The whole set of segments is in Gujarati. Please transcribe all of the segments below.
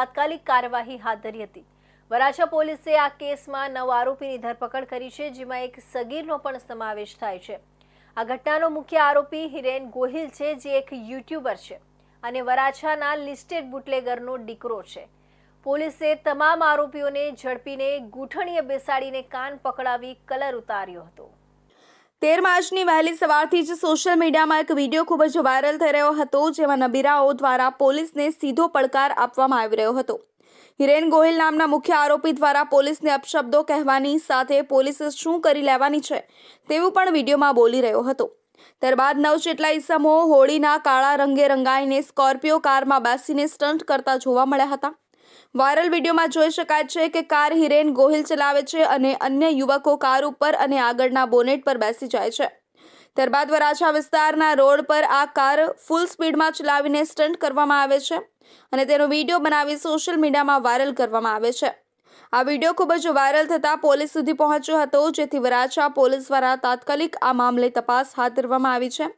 તાત્કાલિક કાર્યવાહી હાથ ધરી હતી। વરાછા પોલીસે આ કેસમાં 9 આરોપીની ધરપકડ કરી છે, જેમાં એક સગીરનો પણ સમાવેશ થાય છે। આ ઘટનાનો મુખ્ય આરોપી હિરેન ગોહિલ છે, જે એક યુટ્યુબર છે અને વરાછાના લિસ્ટેડ બુટલેગરનો દીકરો છે। પોલીસે તમામ આરોપીઓને ઝડપીને ગૂંઠણીએ બેસાડીને કાન પકડાવી કલર ઉતાર્યો હતો। 13 માર્ચની વહેલી સવારથી જ સોશિયલ મીડિયામાં એક વિડીયો ખૂબ જ વાયરલ થઈ રહ્યો હતો, જેમાં નબીરાઓ દ્વારા પોલીસને સીધો પડકાર આપવામાં આવી રહ્યો હતો। હિરેન ગોહિલ નામના મુખ્ય આરોપી દ્વારા પોલીસને અપશબ્દો કહેવાની સાથે પોલીસે શું કરી લેવાની છે તેવું પણ વિડીયોમાં બોલી રહ્યો હતો। ત્યારબાદ 9 જેટલા ઈસમો હોળીના કાળા રંગે રંગાઈને સ્કોર્પિયો કારમાં બેસીને સ્ટન્ટ કરતા જોવા મળ્યા હતા। વાયરલ વિડીયોમાં જોઈ શકાય છે કે કાર હિરેન ગોહિલ ચલાવે છે અને અન્ય યુવકો કાર ઉપર અને આગળના બોનેટ પર બેસી જાય છે। ત્યારબાદ વરાછા વિસ્તારના રોડ પર આ કાર ફૂલ સ્પીડમાં ચલાવીને સ્ટન્ટ કરવામાં આવે છે અને તેનો વિડીયો બનાવી સોશિયલ મીડિયામાં વાયરલ કરવામાં આવે છે। આ વિડીયો ખૂબ જ વાયરલ થતાં પોલીસ સુધી પહોંચ્યો હતો, જેથી વરાછા પોલીસ દ્વારા તાત્કાલિક આ મામલે તપાસ હાથ ધરવામાં આવી છે।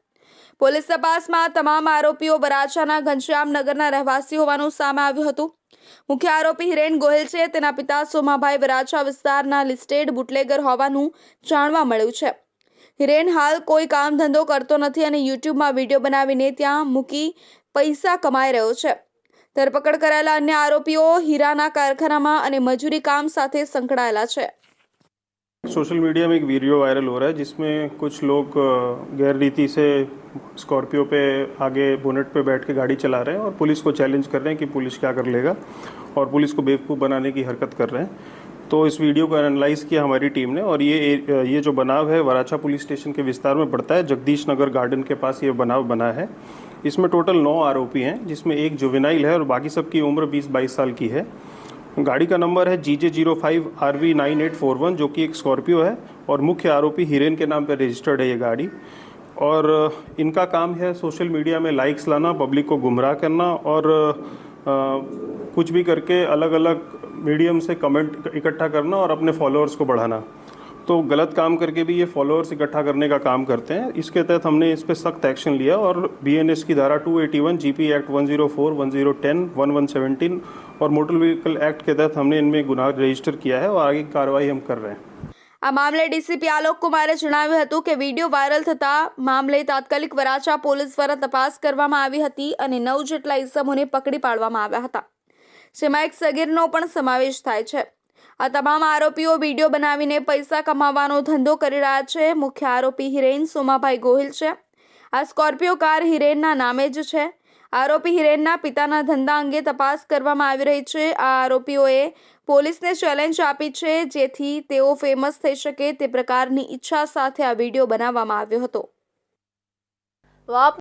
પોલીસ તપાસમાં તમામ આરોપીઓ વરાછાના ઘનશ્યામનગરના રહેવાસી હોવાનું સામે આવ્યું હતું। મુખ્ય આરોપી હિરેન ગોહિલ છે, તેના પિતા સોમાભાઈ વરાછા વિસ્તારના લિસ્ટેડ બુટલેગર હોવાનું જાણવા મળ્યું છે। હિરેન હાલ કોઈ કામ ધંધો કરતો નથી અને યુટ્યુબમાં વિડીયો બનાવીને ત્યાં મૂકી પૈસા કમાઈ રહ્યો છે। ધરપકડ કરાયેલા અન્ય આરોપીઓ હીરાના કારખાનામાં અને મજૂરી કામ સાથે સંકળાયેલા છે। सोशल मीडिया में एक वीडियो वायरल हो रहा है जिसमें कुछ लोग गैर रीति से स्कॉर्पियो पे आगे बोनेट पे बैठ के गाड़ी चला रहे हैं और पुलिस को चैलेंज कर रहे हैं कि पुलिस क्या कर लेगा और पुलिस को बेवकूफ़ बनाने की हरकत कर रहे हैं। तो इस वीडियो को एनालाइज़ किया हमारी टीम ने और ये जो बनाव है वराछा पुलिस स्टेशन के विस्तार में पड़ता है। जगदीश नगर गार्डन के पास ये बनाव बना है। इसमें टोटल 9 आरोपी हैं, जिसमें एक जुवेनाइल है और बाकी सबकी उम्र 20-22 साल की है। गाड़ी का नंबर है GJ05 RV 9841 जो कि एक स्कॉर्पियो है और मुख्य आरोपी हिरेन के नाम पर रजिस्टर्ड है ये गाड़ी। और इनका काम है सोशल मीडिया में लाइक्स लाना, पब्लिक को गुमराह करना और कुछ भी करके अलग अलग मीडियम से कमेंट इकट्ठा करना और अपने फॉलोअर्स को बढ़ाना। तो गलत काम करके भी ये फॉलोअर्स इकट्ठा करने का काम करते हैं। इसके तहत हमने इस पर सख्त एक्शन लिया और BNS की धारा 281, GP एक्ट 104, 1010, 1117 और मोटर व्हीकल एक्ट के तहत हमने इनमें गुनाह रजिस्टर किया है और आगे की कार्रवाई हम कर रहे हैं। આ મામલે ડીસીપી આલોક કુમારે જણાવ્યું હતું કે વિડીયો વાયરલ થતા મામલે તાત્કાલિક વરાછા પોલીસ દ્વારા તપાસ કરવામાં આવી હતી અને 9 જેટલા ઈસમોને પકડી પાડવામાં આવ્યા હતા, જેમાં એક સગીરનો પણ સમાવેશ થાય છે। આ તમામ આરોપીઓ વિડીયો બનાવીને પૈસા કમાવાનો ધંધો કરી રહ્યા છે। મુખ્ય આરોપી હિરેન સોમાભાઈ ગોહિલ છે। આ સ્કોર્પિયો કાર હિરેનના નામે જ છે। આરોપી હિરેનના પિતાના ધંધા અંગે તપાસ કરવામાં આવી રહી છે। આ આરોપીઓએ પોલીસને ચેલેન્જ આપી છે, જેથી તેઓ ફેમસ થઈ શકે તે પ્રકારની ઈચ્છા સાથે આ વિડીયો બનાવવામાં આવ્યો હતો।